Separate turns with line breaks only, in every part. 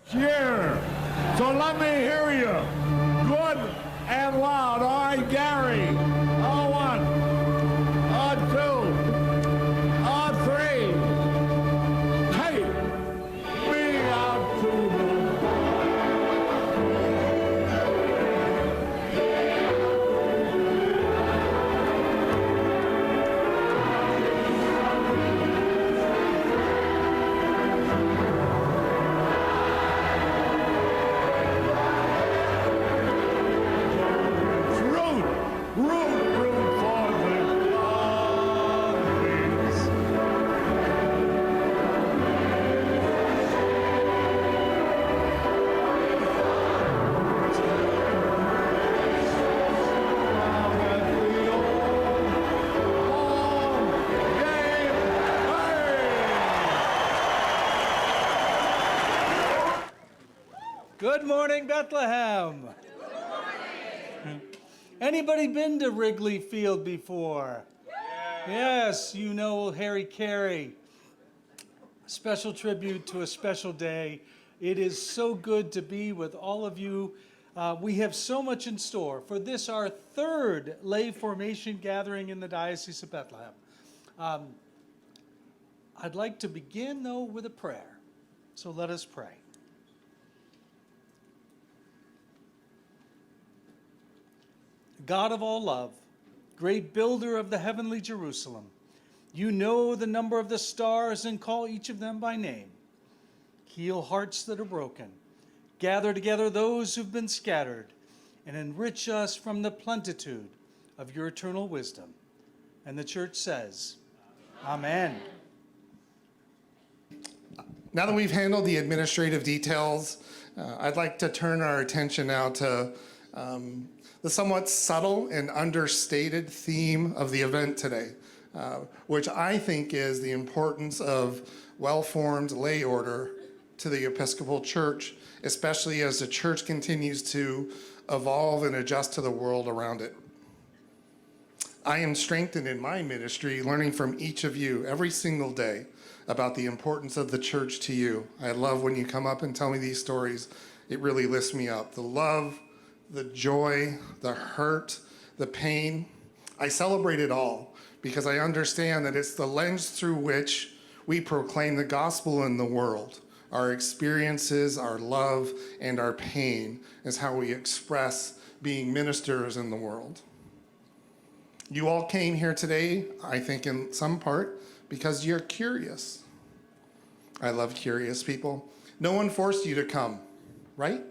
Cheer. So let me hear you. Good and loud. All right, Gary. Oh, one. Two. Three. Take me out to the
Good morning, Bethlehem. Good morning. Anybody been to Wrigley Field before? Yes, you know Harry Carey. Special tribute to a special day. It is so good to be with all of you. We have so much in store for this, our third lay formation gathering in the Diocese of Bethlehem. I'd like to begin, though, with a prayer. So let us pray. God of all love, great builder of the heavenly Jerusalem, you know the number of the stars and call each of them by name. Heal hearts that are broken, gather together those who've been scattered, and enrich us from the plenitude of your eternal wisdom. And the church says, Amen.
Now that we've handled the administrative details, I'd like to turn our attention now to the somewhat subtle and understated theme of the event today, which I think is the importance of well-formed lay order to the Episcopal Church, especially as the church continues to evolve and adjust to the world around it. I am strengthened in my ministry, learning from each of you every single day about the importance of the church to you. I love when you come up and tell me these stories. It really lifts me up. The love, the joy, the hurt, the pain. I celebrate it all because I understand that it's the lens through which we proclaim the gospel in the world. Our experiences, our love, and our pain is how we express being ministers in the world. You all came here today, I think in some part, because you're curious. I love curious people. No one forced you to come, right?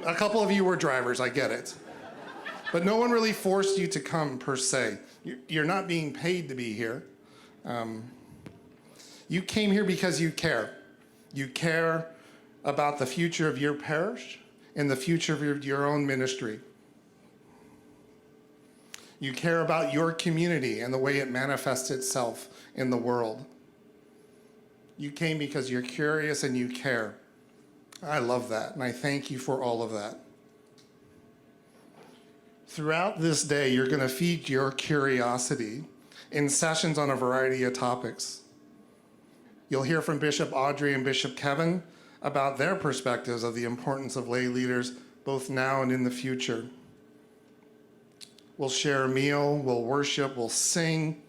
A couple of you were drivers, I get it. But no one really forced you to come per se. You're not being paid to be here. You came here because you care. You care about the future of your parish and the future of your own ministry. You care about your community and the way it manifests itself in the world. You came because you're curious and you care. I love that, and I thank you for all of that. Throughout this day, you're going to feed your curiosity in sessions on a variety of topics. You'll hear from Bishop Audrey and Bishop Kevin about their perspectives of the importance of lay leaders, both now and in the future. We'll share a meal, we'll worship, we'll sing.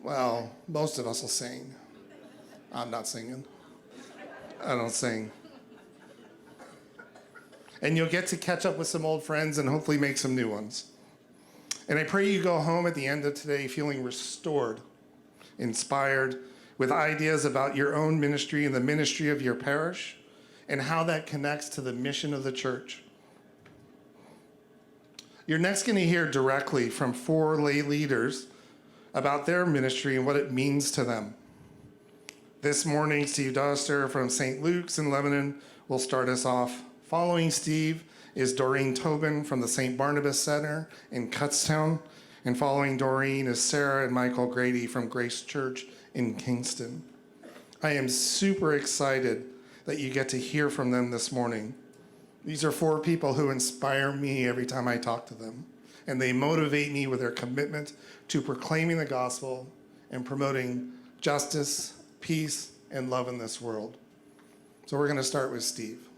Well, most of us will sing. I'm not singing. I don't sing. And you'll get to catch up with some old friends and hopefully make some new ones. And I pray you go home at the end of today feeling restored, inspired, with ideas about your own ministry and the ministry of your parish, and how that connects to the mission of the church. You're next going to hear directly from 4 lay leaders about their ministry and what it means to them. This morning, Steve Doster from St. Luke's in Lebanon will start us off. Following Steve is Doreen Tobin from the St. Barnabas Center in Kutztown. And following Doreen is Sara and Michael Grady from Grace Church in Kingston. I am super excited that you get to hear from them this morning. These are 4 people who inspire me every time I talk to them, and they motivate me with their commitment to proclaiming the gospel and promoting justice, peace, and love in this world. So we're going to start with Steve.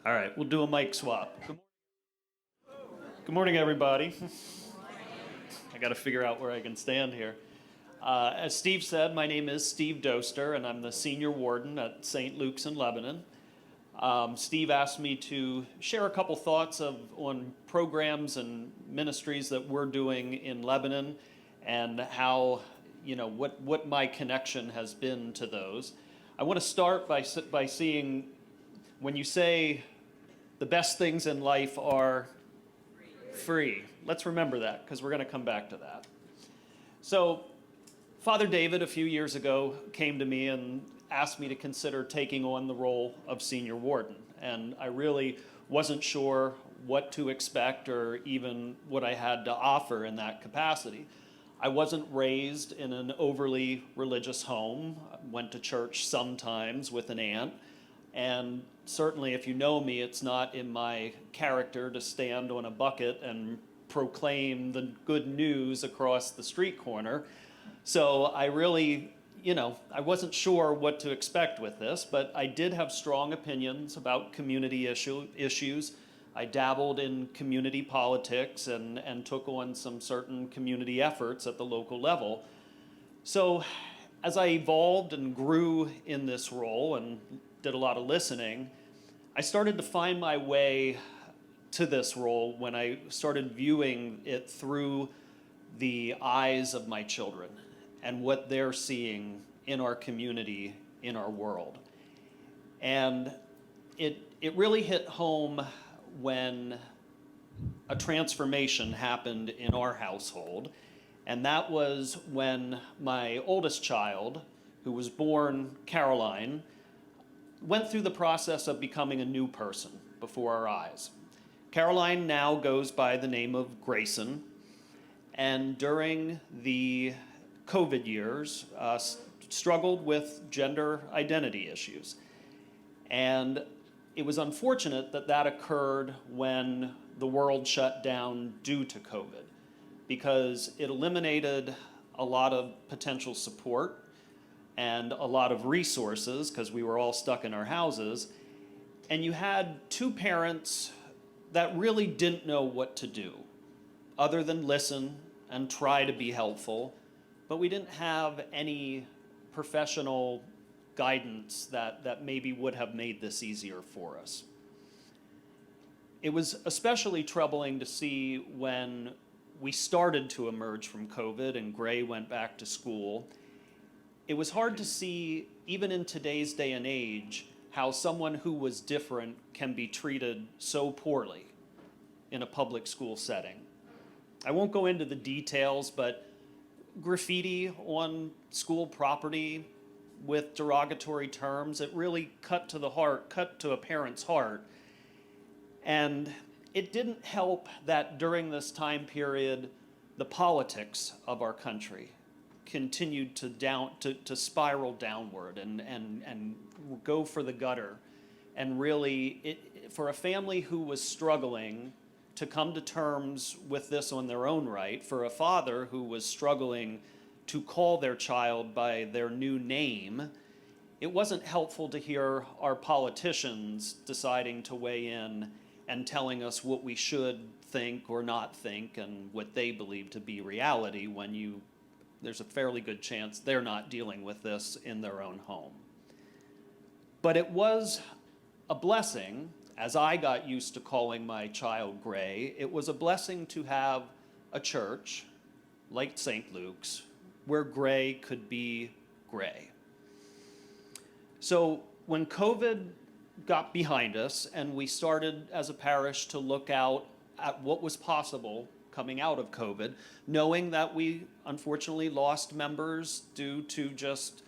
All right, we'll do a mic swap. Good morning, everybody. I got to figure out where I can stand here. As Steve said, my name is Steve Doster, and I'm the senior warden at St. Luke's in Lebanon. Steve asked me to share a couple thoughts on programs and ministries that we're doing in Lebanon and how, what my connection has been to those. I want to start by seeing, when you say the best things in life are free, let's remember that, because we're going to come back to that. So Father David, a few years ago, came to me and asked me to consider taking on the role of senior warden. And I really wasn't sure what to expect or even what I had to offer in that capacity. I wasn't raised in an overly religious home. I went to church sometimes with an aunt. And certainly, if you know me, it's not in my character to stand on a bucket and proclaim the good news across the street corner. So I really, I wasn't sure what to expect with this, but I did have strong opinions about community issues. I dabbled in community politics and took on some certain community efforts at the local level. So as I evolved and grew in this role and did a lot of listening, I started to find my way to this role when I started viewing it through the eyes of my children and what they're seeing in our community, in our world. And it really hit home when a transformation happened in our household, and that was when my oldest child, who was born Caroline, went through the process of becoming a new person before our eyes. Caroline now goes by the name of Grayson, and during the COVID years, struggled with gender identity issues. And it was unfortunate that occurred when the world shut down due to COVID, because it eliminated a lot of potential support and a lot of resources, because we were all stuck in our houses. And you had two parents that really didn't know what to do, other than listen and try to be helpful, but we didn't have any professional guidance that maybe would have made this easier for us. It was especially troubling to see when we started to emerge from COVID and Gray went back to school. It was hard to see, even in today's day and age, how someone who was different can be treated so poorly in a public school setting. I won't go into the details, but graffiti on school property with derogatory terms, it really cut to the heart, cut to a parent's heart. And it didn't help that during this time period, the politics of our country continued to spiral downward and go for the gutter. And really, for a family who was struggling to come to terms with this on their own right, for a father who was struggling to call their child by their new name, it wasn't helpful to hear our politicians deciding to weigh in and telling us what we should think or not think and what they believe to be reality when there's a fairly good chance they're not dealing with this in their own home. But it was a blessing as I got used to calling my child Gray, it was a blessing to have a church like St. Luke's where Gray could be Gray. So when COVID got behind us and we started as a parish to look out at what was possible coming out of COVID, knowing that we unfortunately lost members due to just,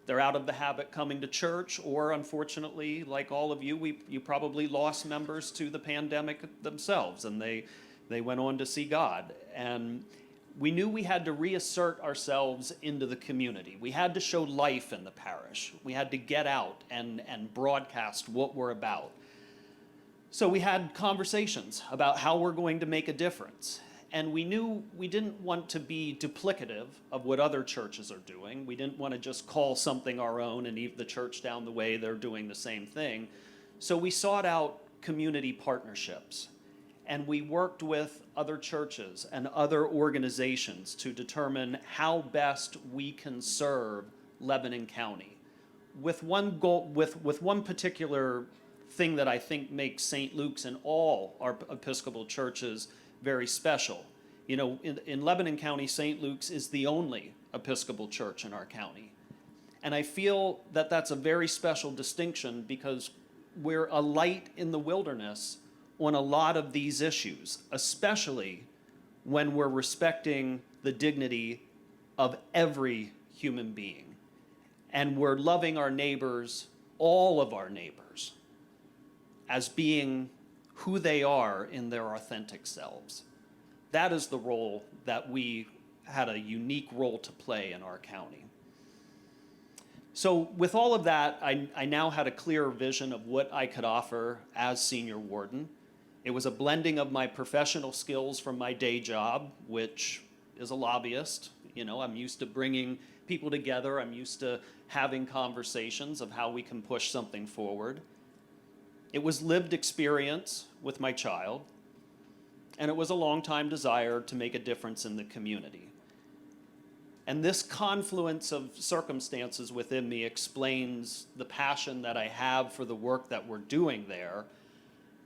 they're out of the habit coming to church, or unfortunately, like all of you, you probably lost members to the pandemic themselves, and they went on to see God. And we knew we had to reassert ourselves into the community. We had to show life in the parish. We had to get out and broadcast what we're about. So we had conversations about how we're going to make a difference. And we knew we didn't want to be duplicative of what other churches are doing. We didn't want to just call something our own and leave the church down the way they're doing the same thing. So we sought out community partnerships. And we worked with other churches and other organizations to determine how best we can serve Lebanon County. With one goal, with one particular thing that I think makes St. Luke's and all our Episcopal churches very special. In Lebanon County, St. Luke's is the only Episcopal church in our county. And I feel that that's a very special distinction because we're a light in the wilderness on a lot of these issues, especially when we're respecting the dignity of every human being. And we're loving our neighbors, all of our neighbors, as being who they are in their authentic selves. That is the role that we had a unique role to play in our county. So with all of that, I now had a clear vision of what I could offer as senior warden. It was a blending of my professional skills from my day job, which is a lobbyist. I'm used to bringing people together. I'm used to having conversations of how we can push something forward. It was lived experience with my child, and it was a long-time desire to make a difference in the community. And this confluence of circumstances within me explains the passion that I have for the work that we're doing there.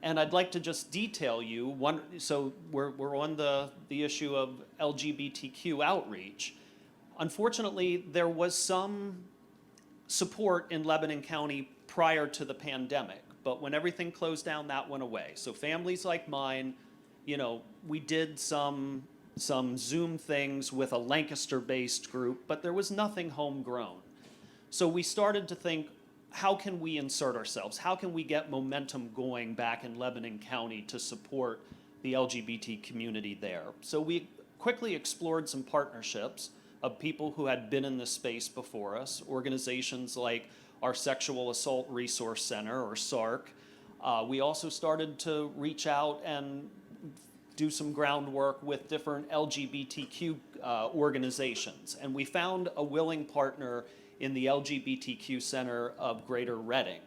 And I'd like to just detail you one. So we're on the issue of LGBTQ outreach. Unfortunately, there was some support in Lebanon County prior to the pandemic, but when everything closed down, that went away. So families like mine, we did some Zoom things with a Lancaster-based group, but there was nothing homegrown. So we started to think, how can we insert ourselves? How can we get momentum going back in Lebanon County to support the LGBT community there? So we quickly explored some partnerships of people who had been in this space before us, organizations like our Sexual Assault Resource Center, or SARC. We also started to reach out and do some groundwork with different LGBTQ organizations. And we found a willing partner in the LGBTQ Center of Greater Reading.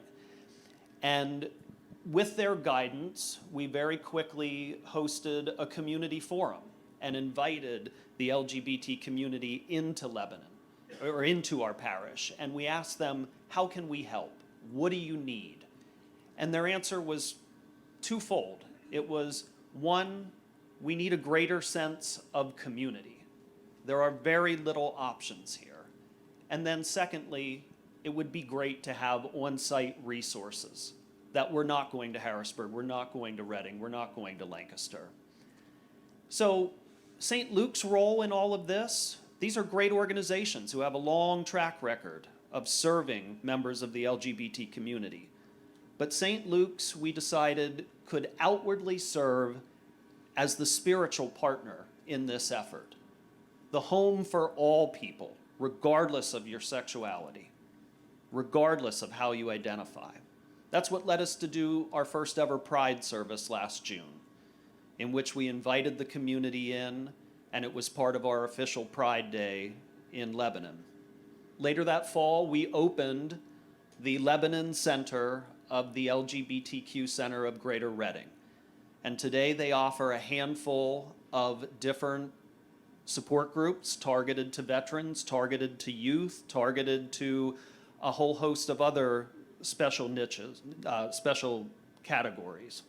And with their guidance, we very quickly hosted a community forum and invited the LGBT community into Lebanon, or into our parish. And we asked them, how can we help? What do you need? And their answer was twofold. It was, one, we need a greater sense of community. There are very little options here. And then secondly, it would be great to have on-site resources that we're not going to Harrisburg, we're not going to Reading, we're not going to Lancaster. So St. Luke's role in all of this, these are great organizations who have a long track record of serving members of the LGBT community. But St. Luke's, we decided, could outwardly serve as the spiritual partner in this effort, the home for all people, regardless of your sexuality, regardless of how you identify. That's what led us to do our first ever Pride service last June, in which we invited the community in, and it was part of our official Pride Day in Lebanon. Later that fall, we opened the Lebanon Center of the LGBTQ Center of Greater Reading. And today they offer a handful of different support groups targeted to veterans, targeted to youth, targeted to a whole host of other special niches, special categories.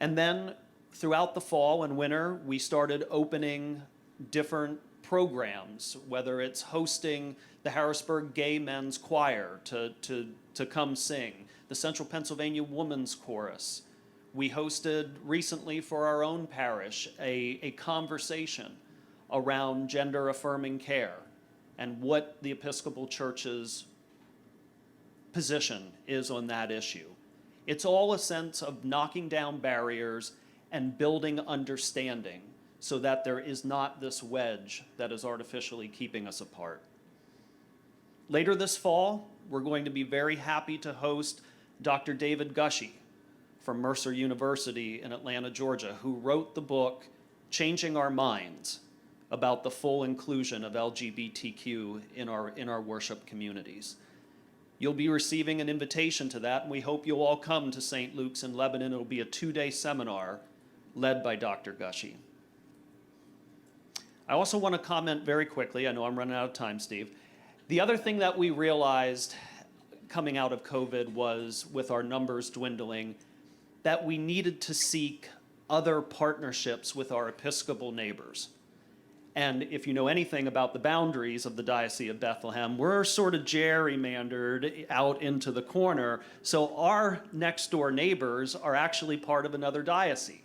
And then throughout the fall and winter, we started opening different programs, whether it's hosting the Harrisburg Gay Men's Choir to come sing, the Central Pennsylvania Women's Chorus. We hosted recently for our own parish a conversation around gender-affirming care and what the Episcopal Church's position is on that issue. It's all a sense of knocking down barriers and building understanding so that there is not this wedge that is artificially keeping us apart. Later this fall, we're going to be very happy to host Dr. David Gushee from Mercer University in Atlanta, Georgia, who wrote the book, Changing Our Minds, about the full inclusion of LGBTQ in our worship communities. You'll be receiving an invitation to that, and we hope you'll all come to St. Luke's in Lebanon. It'll be a 2-day seminar led by Dr. Gushee. I also want to comment very quickly, I know I'm running out of time, Steve. The other thing that we realized coming out of COVID was, with our numbers dwindling, that we needed to seek other partnerships with our Episcopal neighbors. And if you know anything about the boundaries of the Diocese of Bethlehem, we're sort of gerrymandered out into the corner. So our next door neighbors are actually part of another diocese.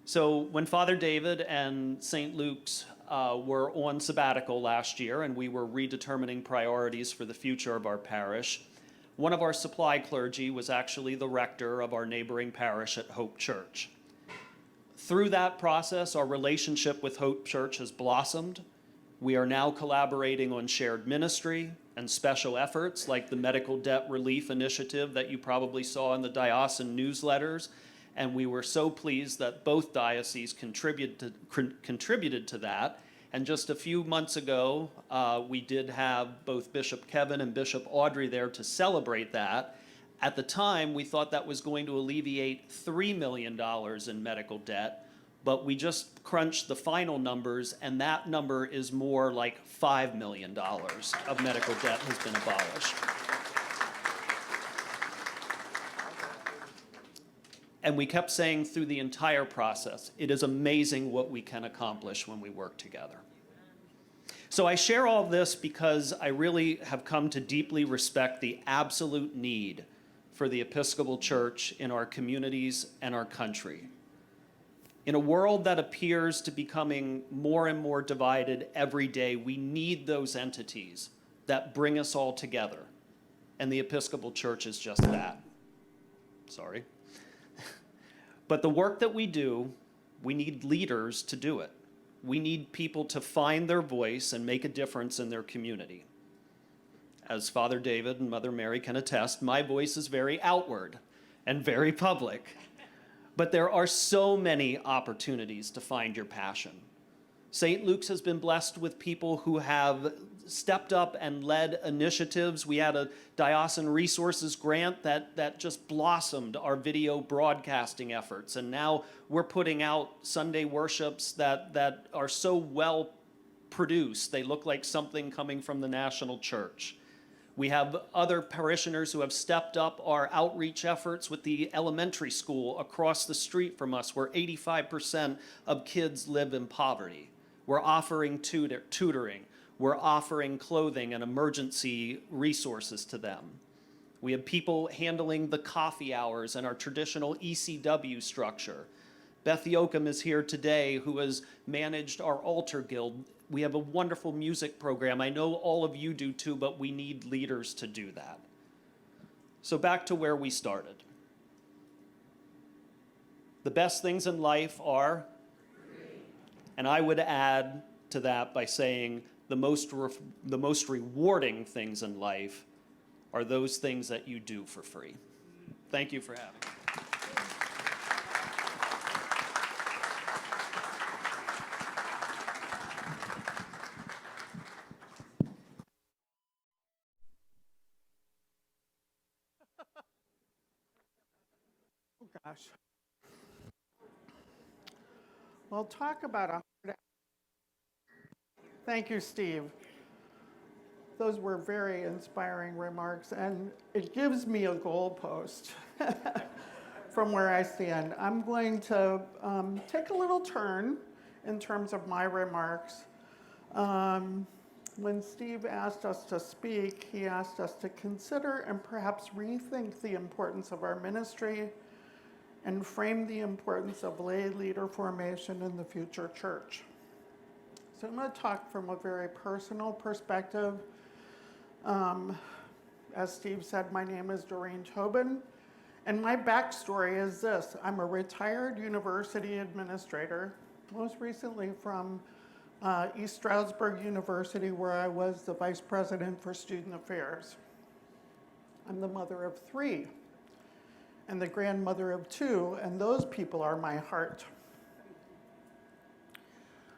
So when Father David and St. Luke's were on sabbatical last year and we were redetermining priorities for the future of our parish, one of our supply clergy was actually the rector of our neighboring parish at Hope Church. Through that process, our relationship with Hope Church has blossomed. We are now collaborating on shared ministry and special efforts like the Medical Debt Relief Initiative that you probably saw in the diocesan newsletters. And we were so pleased that both dioceses contributed to that. And just a few months ago, we did have both Bishop Kevin and Bishop Audrey there to celebrate that. At the time, we thought that was going to alleviate $3 million in medical debt, but we just crunched the final numbers, and that number is more like $5 million of medical debt has been abolished. And we kept saying through the entire process, it is amazing what we can accomplish when we work together. So I share all this because I really have come to deeply respect the absolute need for the Episcopal Church in our communities and our country. In a world that appears to be becoming more and more divided every day, we need those entities that bring us all together. And the Episcopal Church is just that. Sorry. But the work that we do, we need leaders to do it. We need people to find their voice and make a difference in their community. As Father David and Mother Mary can attest, my voice is very outward and very public. But there are so many opportunities to find your passion. St. Luke's has been blessed with people who have stepped up and led initiatives. We had a diocesan resources grant that just blossomed our video broadcasting efforts. And now we're putting out Sunday worships that are so well produced. They look like something coming from the national church. We have other parishioners who have stepped up our outreach efforts with the elementary school across the street from us, where 85% of kids live in poverty. We're offering tutoring. We're offering clothing and emergency resources to them. We have people handling the coffee hours and our traditional ECW structure. Beth Yoakum is here today, who has managed our altar guild. We have a wonderful music program. I know all of you do too, but we need leaders to do that. So back to where we started. The best things in life are free. And I would add to that by saying the most rewarding things in life are those things that you do for free. Thank you for having me.
Gosh. Well, talk about a hard. Thank you, Steve. those were very inspiring remarks, and it gives me a goalpost from where I stand. I'm going to take a little turn in terms of my remarks. When Steve asked us to speak, he asked us to consider and perhaps rethink the importance of our ministry and frame the importance of lay leader formation in the future church. So I'm going to talk from a very personal perspective. As Steve said, my name is Doreen Tobin, and my backstory is this. I'm a retired university administrator, most recently from East Stroudsburg University, where I was the vice president for student affairs. I'm the mother of 3 and the grandmother of 2, and those people are my heart.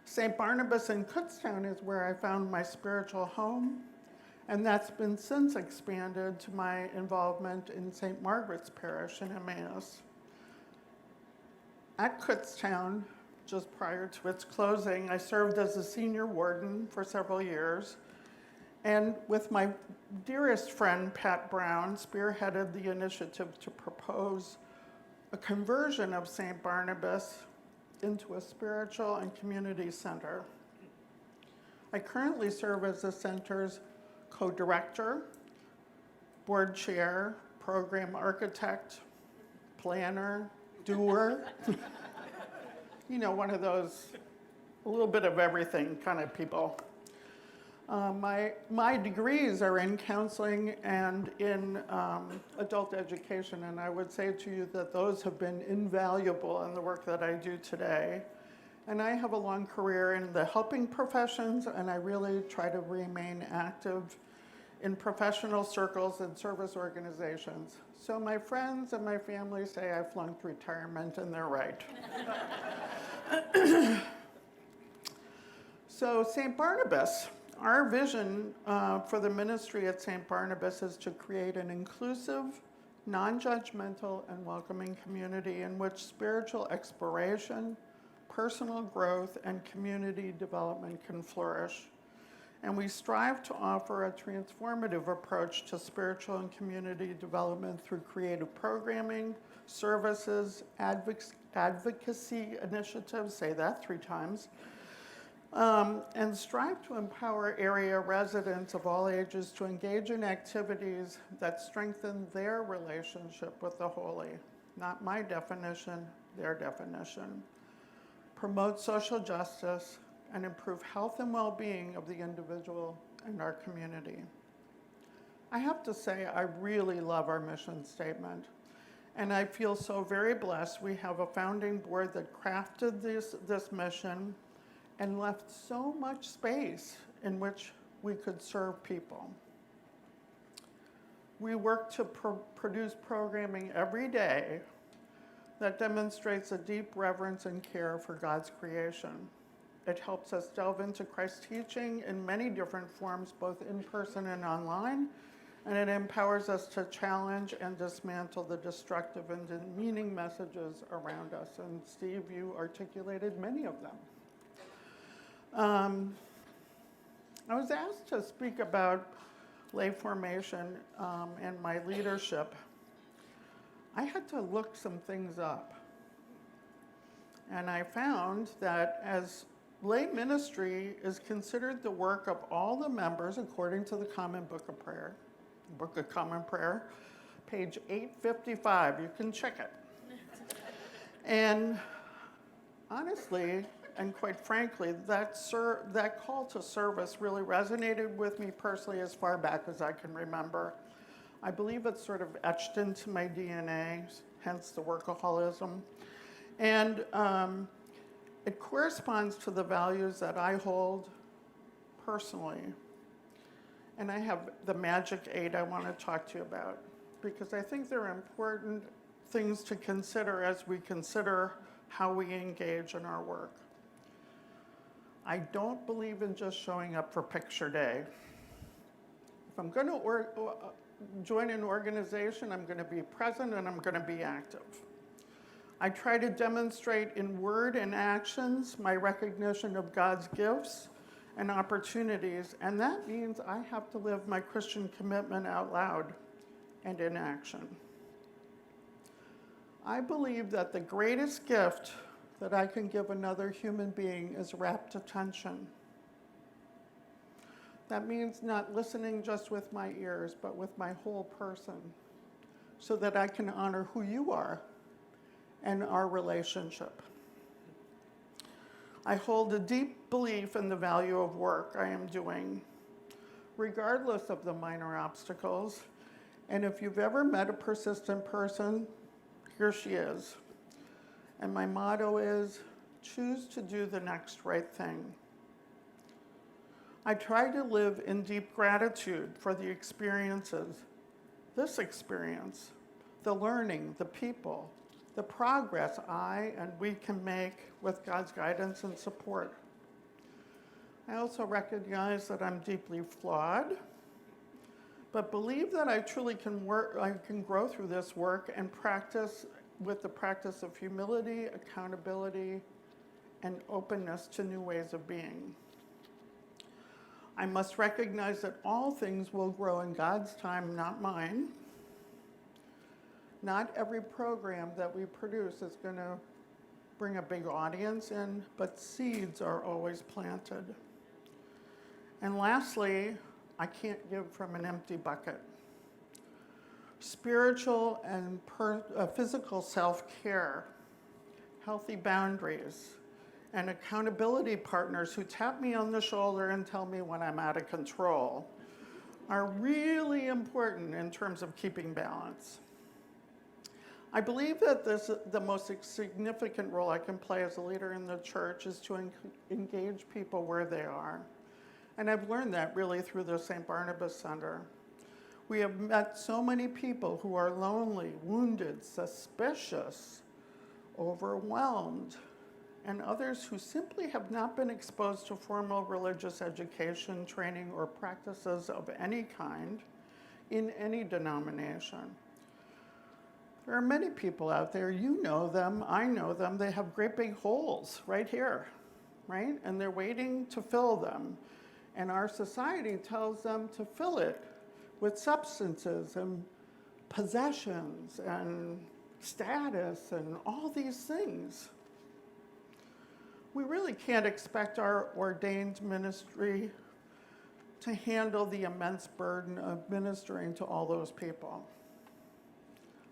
St. Barnabas in Kutztown is where I found my spiritual home, and that's been since expanded to my involvement in St. Margaret's Parish in Emmaus. At Kutztown, just prior to its closing, I served as a senior warden for several years, and with my dearest friend, Pat Brown, spearheaded the initiative to propose a conversion of St. Barnabas into a spiritual and community center. I currently serve as the center's co-director, board chair, program architect, planner, doer. You know, one of those, a little bit of everything kind of people. My degrees are in counseling and in adult education, and I would say to you that those have been invaluable in the work that I do today. And I have a long career in the helping professions, and I really try to remain active in professional circles and service organizations. So my friends and my family say I flunked retirement, and they're right. So St. Barnabas, our vision for the ministry at St. Barnabas is to create an inclusive, non-judgmental, and welcoming community in which spiritual exploration, personal growth, and community development can flourish. And we strive to offer a transformative approach to spiritual and community development through creative programming, services, advocacy initiatives, say that 3 times, and strive to empower area residents of all ages to engage in activities that strengthen their relationship with the holy. Not my definition, their definition. Promote social justice and improve health and well-being of the individual and our community. I have to say, I really love our mission statement. And I feel so very blessed. We have a founding board that crafted this mission and left so much space in which we could serve people. We work to produce programming every day that demonstrates a deep reverence and care for God's creation. It helps us delve into Christ's teaching in many different forms, both in person and online, and it empowers us to challenge and dismantle the destructive and demeaning messages around us. And Steve, you articulated many of them. I was asked to speak about lay formation and my leadership. I had to look some things up. And I found that as lay ministry is considered the work of all the members according to the Common Book of Prayer, Book of Common Prayer, page 855, you can check it. And honestly, and quite frankly, that call to service really resonated with me personally as far back as I can remember. I believe it's sort of etched into my DNA, hence the workaholism. And it corresponds to the values that I hold personally. And I have the magic 8 I want to talk to you about, because I think they're important things to consider as we consider how we engage in our work. I don't believe in just showing up for picture day. If I'm going to join an organization, I'm going to be present and I'm going to be active. I try to demonstrate in word and actions my recognition of God's gifts and opportunities, and that means I have to live my Christian commitment out loud and in action. I believe that the greatest gift that I can give another human being is rapt attention. That means not listening just with my ears, but with my whole person, so that I can honor who you are and our relationship. I hold a deep belief in the value of work I am doing, regardless of the minor obstacles. And if you've ever met a persistent person, here she is. And my motto is, choose to do the next right thing. I try to live in deep gratitude for the experiences, this experience, the learning, the people, the progress I and we can make with God's guidance and support. I also recognize that I'm deeply flawed, but believe that I truly can grow through this work and practice with the practice of humility, accountability, and openness to new ways of being. I must recognize that all things will grow in God's time, not mine. Not every program that we produce is going to bring a big audience in, but seeds are always planted. And lastly, I can't give from an empty bucket. Spiritual and physical self-care, healthy boundaries, and accountability partners who tap me on the shoulder and tell me when I'm out of control are really important in terms of keeping balance. I believe that the most significant role I can play as a leader in the church is to engage people where they are. And I've learned that really through the St. Barnabas Center. We have met so many people who are lonely, wounded, suspicious, overwhelmed, and others who simply have not been exposed to formal religious education, training, or practices of any kind in any denomination. There are many people out there, you know them, I know them, they have great big holes right here, right? And they're waiting to fill them. And our society tells them to fill it with substances and possessions and status and all these things. We really can't expect our ordained ministry to handle the immense burden of ministering to all those people.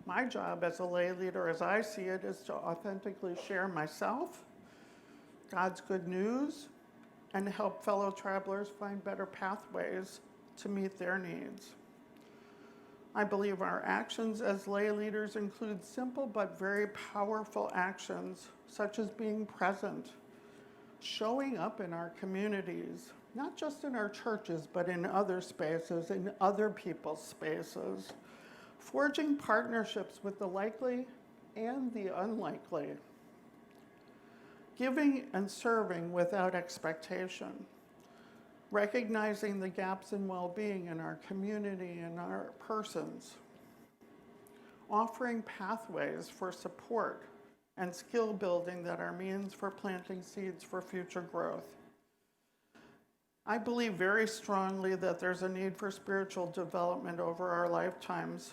My job as a lay leader, as I see it, is to authentically share myself, God's good news, and help fellow travelers find better pathways to meet their needs. I believe our actions as lay leaders include simple but very powerful actions, such as being present, showing up in our communities, not just in our churches, but in other spaces, in other people's spaces, forging partnerships with the likely and the unlikely, giving and serving without expectation, recognizing the gaps in well-being in our community and our persons, offering pathways for support and skill building that are means for planting seeds for future growth. I believe very strongly that there's a need for spiritual development over our lifetimes.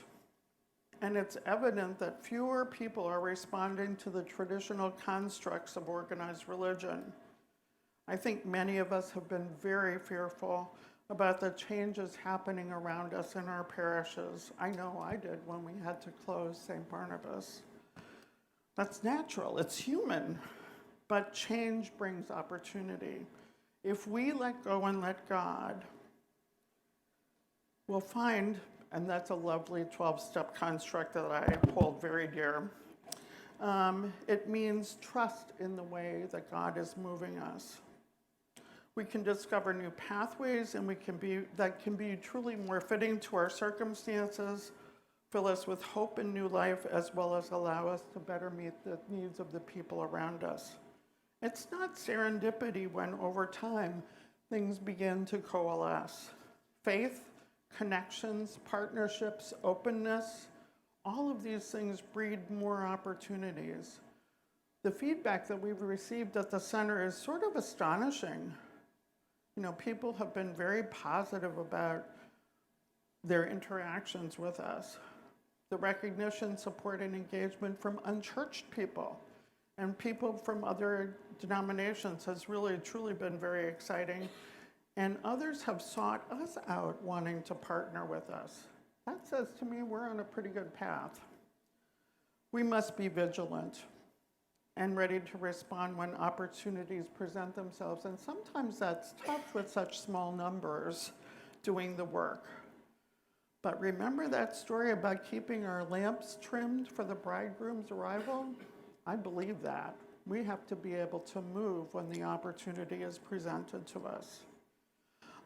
And it's evident that fewer people are responding to the traditional constructs of organized religion. I think many of us have been very fearful about the changes happening around us in our parishes. I know I did when we had to close St. Barnabas. That's natural, it's human, but change brings opportunity. If we let go and let God, we'll find, and that's a lovely 12-step construct that I hold very dear. It means trust in the way that God is moving us. We can discover new pathways and that can be truly more fitting to our circumstances, fill us with hope and new life, as well as allow us to better meet the needs of the people around us. It's not serendipity when over time things begin to coalesce. Faith, connections, partnerships, openness, all of these things breed more opportunities. The feedback that we've received at the center is sort of astonishing. People have been very positive about their interactions with us. The recognition, support, and engagement from unchurched people and people from other denominations has really, truly been very exciting. And others have sought us out wanting to partner with us. That says to me we're on a pretty good path. We must be vigilant and ready to respond when opportunities present themselves. And sometimes that's tough with such small numbers doing the work. But remember that story about keeping our lamps trimmed for the bridegroom's arrival? I believe that. We have to be able to move when the opportunity is presented to us.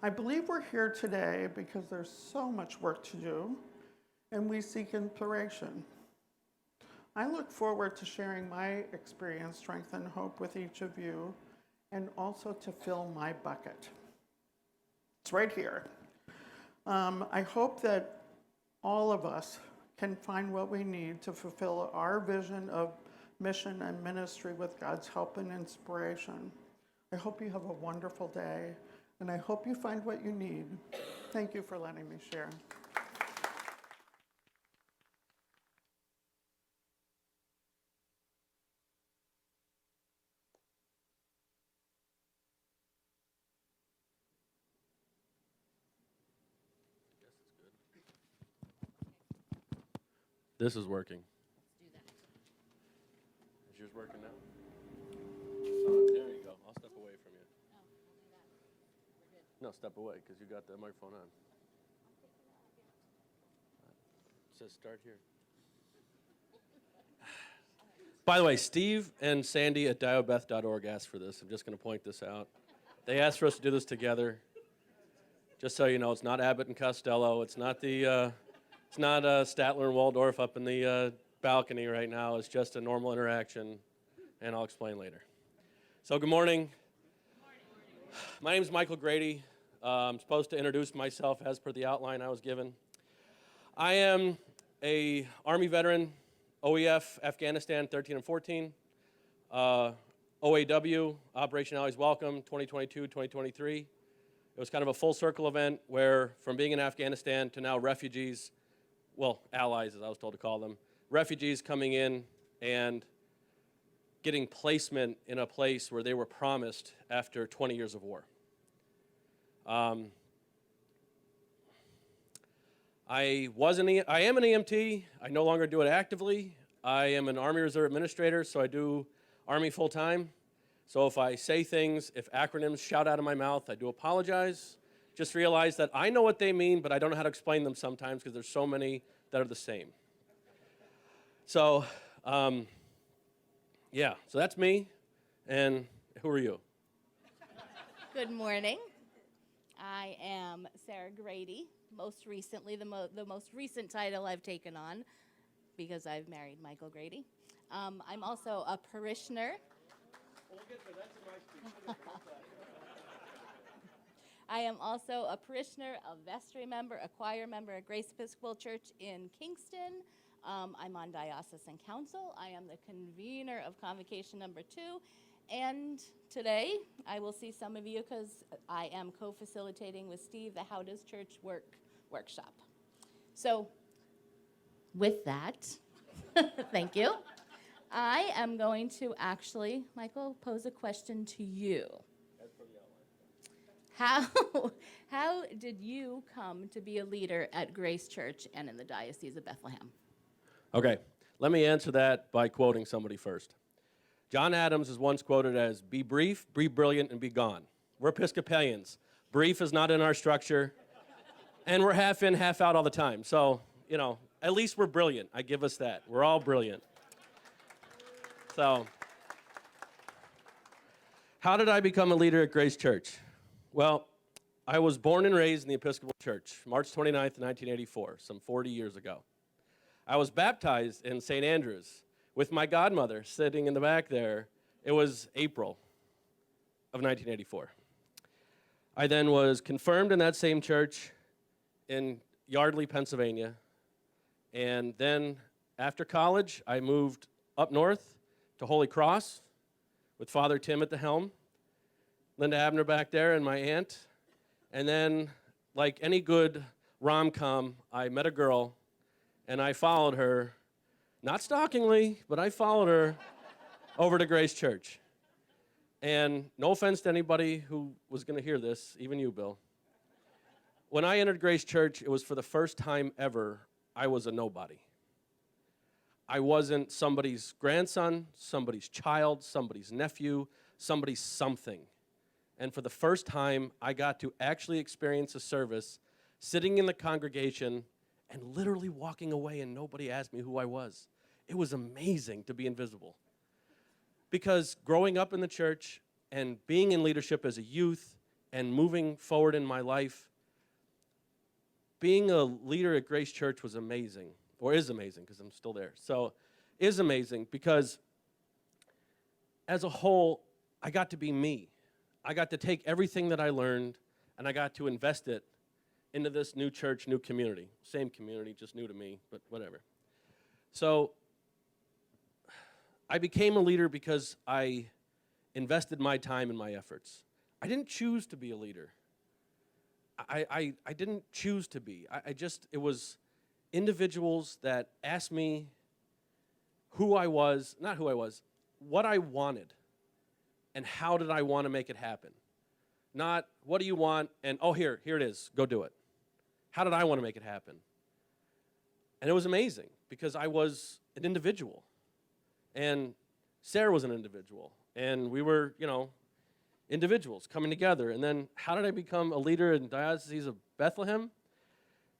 I believe we're here today because there's so much work to do, and we seek inspiration. I look forward to sharing my experience, strength, and hope with each of you, and also to fill my bucket. It's right here. I hope that all of us can find what we need to fulfill our vision of mission and ministry with God's help and inspiration. I hope you have a wonderful day, and I hope you find what you need. Thank you for letting me share.
This is working. Is yours working now? There you go. I'll step away from you. No, step away because you got the microphone on. It says start here. By the way, Steve and Sandy at diobeth.org asked for this. I'm just going to point this out. They asked for us to do this together. Just so you know, it's not Abbott and Costello. It's not the. It's not Statler and Waldorf up in the balcony right now. It's just a normal interaction, and I'll explain later. So good morning. My name is Michael Grady. I'm supposed to introduce myself as per the outline I was given. I am a Army veteran, OEF, Afghanistan 13 and 14, OAW, Operation Always Welcome, 2022-2023. It was kind of a full circle event where from being in Afghanistan to now refugees, well, allies, as I was told to call them, refugees coming in and getting placement in a place where they were promised after 20 years of war. I am an EMT. I no longer do it actively. I am an Army Reserve Administrator, so I do Army full-time. So if I say things, if acronyms shout out of my mouth, I do apologize. Just realize that I know what they mean, but I don't know how to explain them sometimes because there's so many that are the same. So, yeah, so that's me. And who are you?
Good morning. I am Sara Grady. Most recently, the most recent title I've taken on because I've married Michael Grady. I'm also a parishioner. I am also a parishioner, a vestry member, a choir member at Grace Episcopal Church in Kingston. I'm on diocesan council. I am the convener of convocation number 2. And today, I will see some of you because I am co-facilitating with Steve the How Does Church Work workshop. So with that, thank you. I am going to actually, Michael, pose a question to you. How did you come to be a leader at Grace Church and in the Diocese of Bethlehem?
Okay, let me answer that by quoting somebody first. John Adams is once quoted as, "Be brief, be brilliant, and be gone." We're Episcopalians. Brief is not in our structure, and we're half in, half out all the time. So, at least we're brilliant. I give us that. We're all brilliant. So, how did I become a leader at Grace Church? Well, I was born and raised in the Episcopal Church, March 29th, 1984, some 40 years ago. I was baptized in St. Andrews with my godmother sitting in the back there. It was April of 1984. I then was confirmed in that same church in Yardley, Pennsylvania. And then after college, I moved up north to Holy Cross with Father Tim at the helm. Linda Abner back there, and my aunt. And then, like any good rom-com, I met a girl, and I followed her, not stalkingly, but I followed her over to Grace Church. And no offense to anybody who was going to hear this, even you, Bill. When I entered Grace Church, it was for the first time ever I was a nobody. I wasn't somebody's grandson, somebody's child, somebody's nephew, somebody's something. And for the first time, I got to actually experience a service, sitting in the congregation and literally walking away and nobody asked me who I was. It was amazing to be invisible. Because growing up in the church and being in leadership as a youth and moving forward in my life, being a leader at Grace Church was amazing, or is amazing because I'm still there. So is amazing because as a whole, I got to be me. I got to take everything that I learned and I got to invest it into this new church, new community. Same community, just new to me, but whatever. So I became a leader because I invested my time and my efforts. I didn't choose to be a leader. I didn't choose to be. It was individuals that asked me who I was, not who I was, what I wanted, and how did I want to make it happen. Not, what do you want, and oh, here it is, go do it. How did I want to make it happen? And it was amazing, because I was an individual. And Sarah was an individual. And we were, individuals coming together. And then how did I become a leader in Diocese of Bethlehem?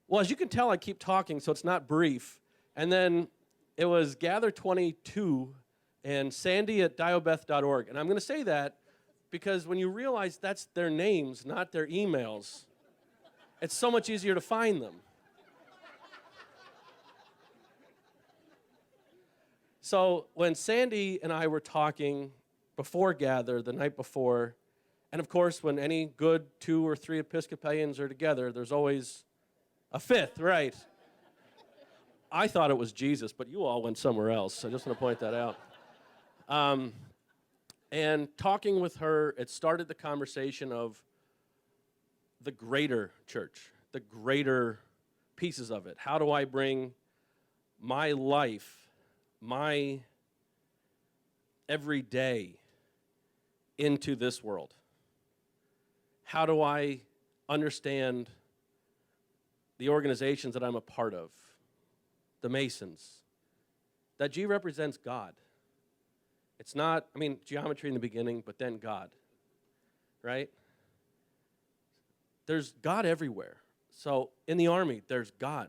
Well, as you can tell, I keep talking, so it's not brief. And then it was Gather 22 and Sandy at diobeth.org. And I'm going to say that because when you realize that's their names, not their emails, it's so much easier to find them. So when Sandy and I were talking before Gather, the night before, and of course, when any good 2 or 3 Episcopalians are together, there's always a fifth, right? I thought it was Jesus, but you all went somewhere else. I just want to point that out. And talking with her, it started the conversation of the greater church, the greater pieces of it. How do I bring my life, my everyday into this world? How do I understand the organizations that I'm a part of, the Masons? That G represents God. It's not, geometry in the beginning, but then God, right? There's God everywhere. So in the Army, there's God.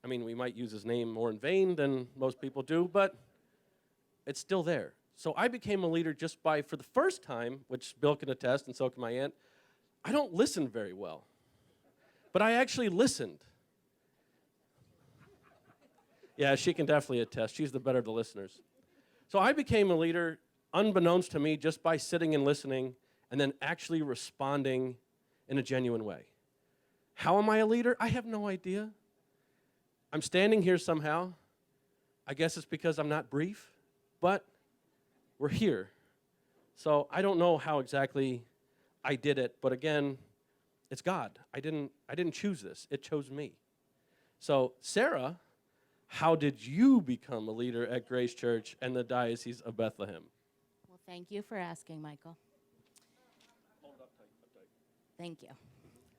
We might use his name more in vain than most people do, but it's still there. So I became a leader just by, for the first time, which Bill can attest, and so can my aunt, I don't listen very well. But I actually listened. Yeah, she can definitely attest. She's the better of the listeners. So I became a leader, unbeknownst to me, just by sitting and listening, and then actually responding in a genuine way. How am I a leader? I have no idea. I'm standing here somehow. I guess it's because I'm not brief, but we're here. So I don't know how exactly I did it, but again, it's God. I didn't choose this. It chose me. So Sarah, how did you become a leader at Grace Church and the Diocese of Bethlehem?
Well, thank you for asking, Michael.
Hold it up tight.
Thank you.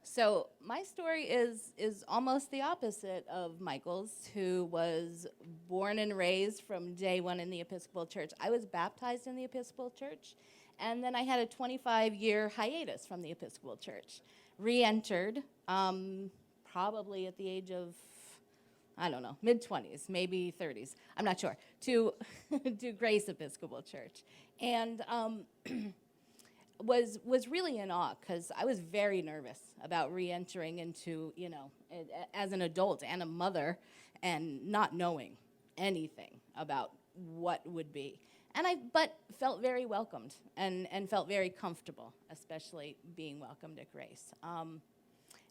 So my story is almost the opposite of Michael's, who was born and raised from day one in the Episcopal Church. I was baptized in the Episcopal Church, and then I had a 25-year hiatus from the Episcopal Church. Re-entered, probably at the age of, mid-20s, maybe 30s, I'm not sure, to Grace Episcopal Church. And was really in awe, because I was very nervous about re-entering into, as an adult and a mother, and not knowing anything about what would be. But felt very welcomed and felt very comfortable, especially being welcomed at Grace.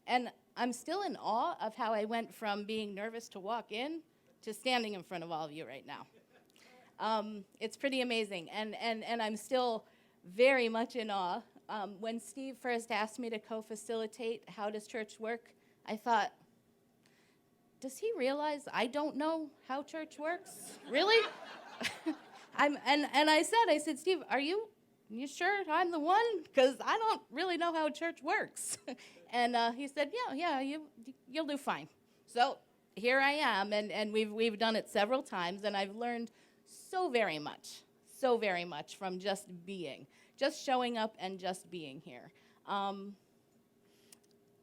And I'm still in awe of how I went from being nervous to walk in to standing in front of all of you right now. It's pretty amazing, and I'm still very much in awe. When Steve first asked me to co-facilitate How Does Church Work, I thought, does he realize I don't know how church works? Really? And I said, Steve, are you sure I'm the one? Because I don't really know how church works. And he said, yeah, you'll do fine. So here I am, and we've done it several times, and I've learned so very much from just showing up and just being here.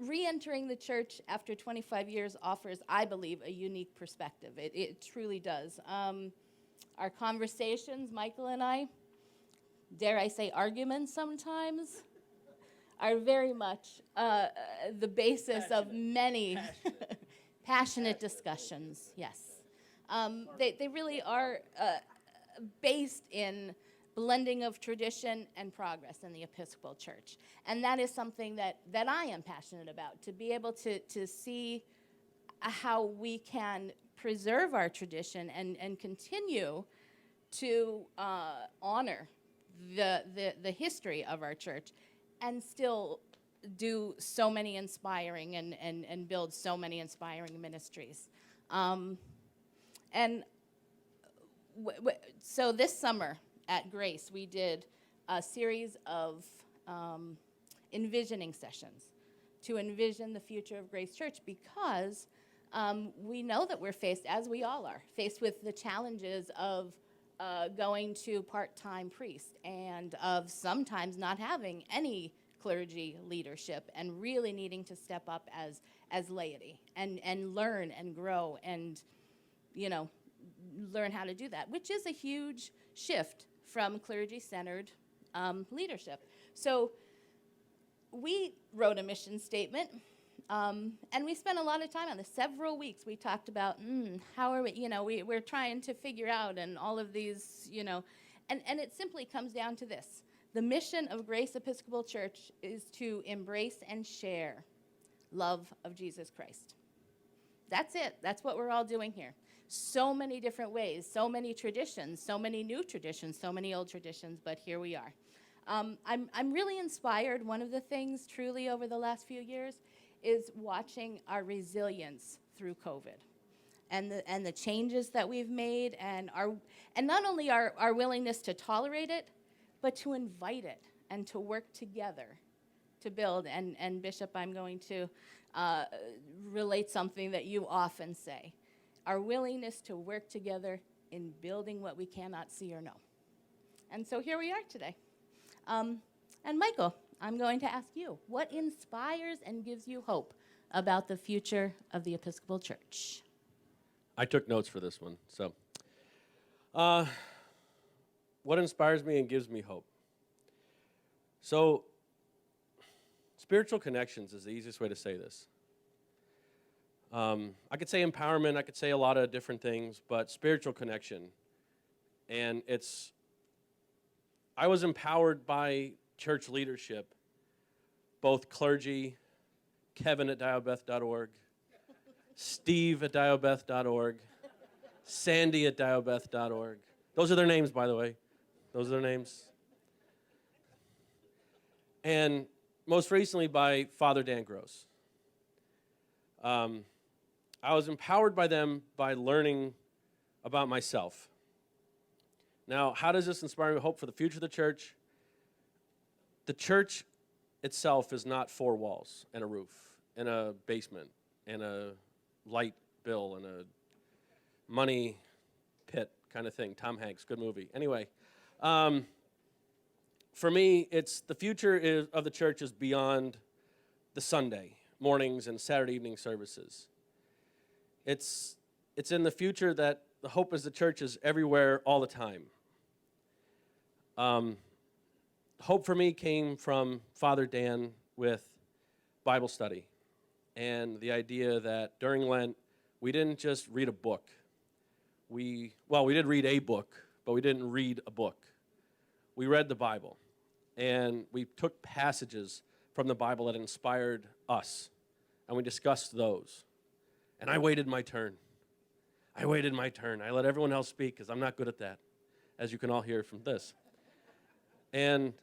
Re-entering the church after 25 years offers, I believe, a unique perspective. It truly does. Our conversations, Michael and I, dare I say arguments sometimes, are very much the basis of many passionate discussions, yes. They really are based in blending of tradition and progress in the Episcopal Church. And that is something that I am passionate about, to be able to see how we can preserve our tradition and continue to honor the history of our church and still do so many inspiring and build so many inspiring ministries. So this summer at Grace, we did a series of envisioning sessions to envision the future of Grace Church, because we know that we're faced, as we all are, faced with the challenges of going to part-time priests and of sometimes not having any clergy leadership and really needing to step up as laity and learn and grow and, learn how to do that, which is a huge shift from clergy-centered leadership. So we wrote a mission statement, and we spent a lot of time on this. Several weeks we talked about how are we, we're trying to figure out and all of these, and it simply comes down to this. The mission of Grace Episcopal Church is to embrace and share love of Jesus Christ. That's it. That's what we're all doing here. So many different ways, so many traditions, so many new traditions, so many old traditions, but here we are. I'm really inspired. One of the things truly over the last few years is watching our resilience through COVID and the changes that we've made and not only our willingness to tolerate it, but to invite it and to work together to build. And Bishop, I'm going to relate something that you often say. Our willingness to work together in building what we cannot see or know. And so here we are today. And Michael, I'm going to ask you, what inspires and gives you hope about the future of the Episcopal Church?
I took notes for this one. So, what inspires me and gives me hope? So, spiritual connections is the easiest way to say this. I could say empowerment, I could say a lot of different things, but spiritual connection. And I was empowered by church leadership, both clergy, Kevin at diobeth.org, Steve at diobeth.org, Sandy at diobeth.org. Those are their names, by the way. Those are their names. And most recently by Father Dan Gross. I was empowered by them by learning about myself. Now, how does this inspire me hope for the future of the church? The church itself is not four walls and a roof and a basement and a light bill and a money pit kind of thing. Tom Hanks, good movie. Anyway, for me, the future of the church is beyond the Sunday mornings and Saturday evening services. It's in the future that the hope is the church is everywhere all the time. Hope for me came from Father Dan with Bible study and the idea that during Lent, we didn't just read a book. We did read a book, but we didn't read a book. We read the Bible, and we took passages from the Bible that inspired us, and we discussed those. And I waited my turn. I let everyone else speak because I'm not good at that, as you can all hear from this. And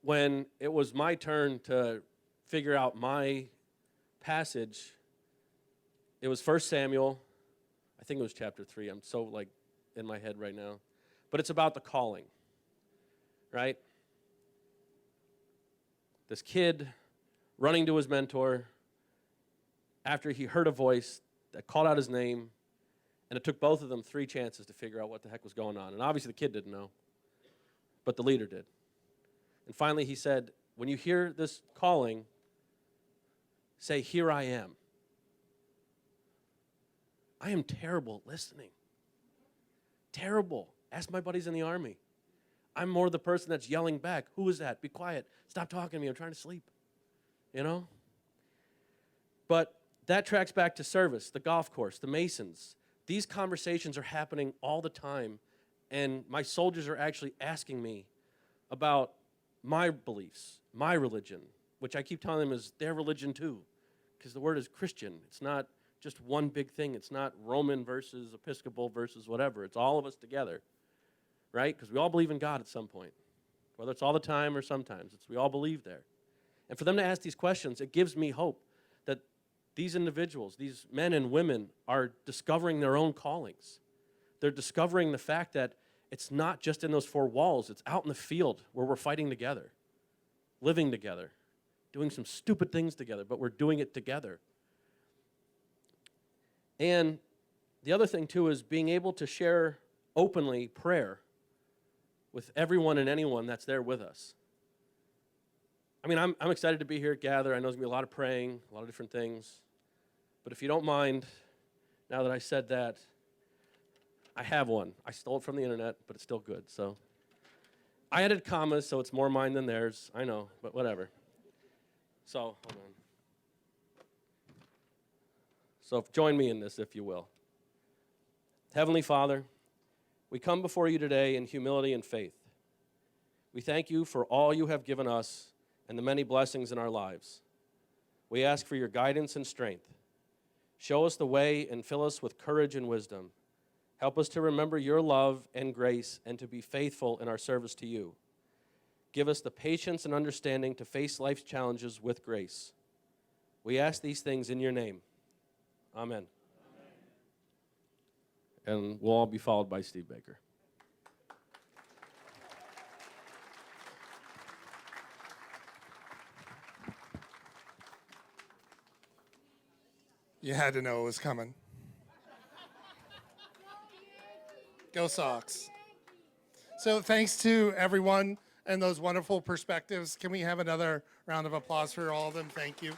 when it was my turn to figure out my passage, it was 1 Samuel, I think it was chapter 3. I'm so like in my head right now. But it's about the calling, right? This kid running to his mentor after he heard a voice that called out his name, and it took both of them 3 chances to figure out what the heck was going on. And obviously the kid didn't know, but the leader did. And finally he said, when you hear this calling, say, here I am. I am terrible at listening. Terrible. Ask my buddies in the army. I'm more the person that's yelling back. Who is that? Be quiet. Stop talking to me. I'm trying to sleep. You know? But that tracks back to service, the golf course, the Masons. These conversations are happening all the time, and my soldiers are actually asking me about my beliefs, my religion, which I keep telling them is their religion too, because the word is Christian. It's not just one big thing. It's not Roman versus Episcopal versus whatever. It's all of us together, right? Because we all believe in God at some point, whether it's all the time or sometimes. We all believe there. And for them to ask these questions, it gives me hope that these individuals, these men and women, are discovering their own callings. They're discovering the fact that it's not just in those 4 walls. It's out in the field where we're fighting together, living together, doing some stupid things together, but we're doing it together. And the other thing, too, is being able to share openly prayer with everyone and anyone that's there with us. I mean, I'm excited to be here at Gather. I know there's going to be a lot of praying, a lot of different things. But if you don't mind, now that I said that, I have one. I stole it from the internet, but it's still good. So I added commas, so it's more mine than theirs. I know, but whatever. So, hold on. So join me in this, if you will. Heavenly Father, we come before you today in humility and faith. We thank you for all you have given us and the many blessings in our lives. We ask for your guidance and strength. Show us the way and fill us with courage and wisdom. Help us to remember your love and grace and to be faithful in our service to you. Give us the patience and understanding to face life's challenges with grace. We ask these things in your name. Amen. And we'll all be followed by Steve Baker.
You had to know it was coming. Go Sox. So thanks to everyone and those wonderful perspectives. Can we have another round of applause for all of them? Thank you.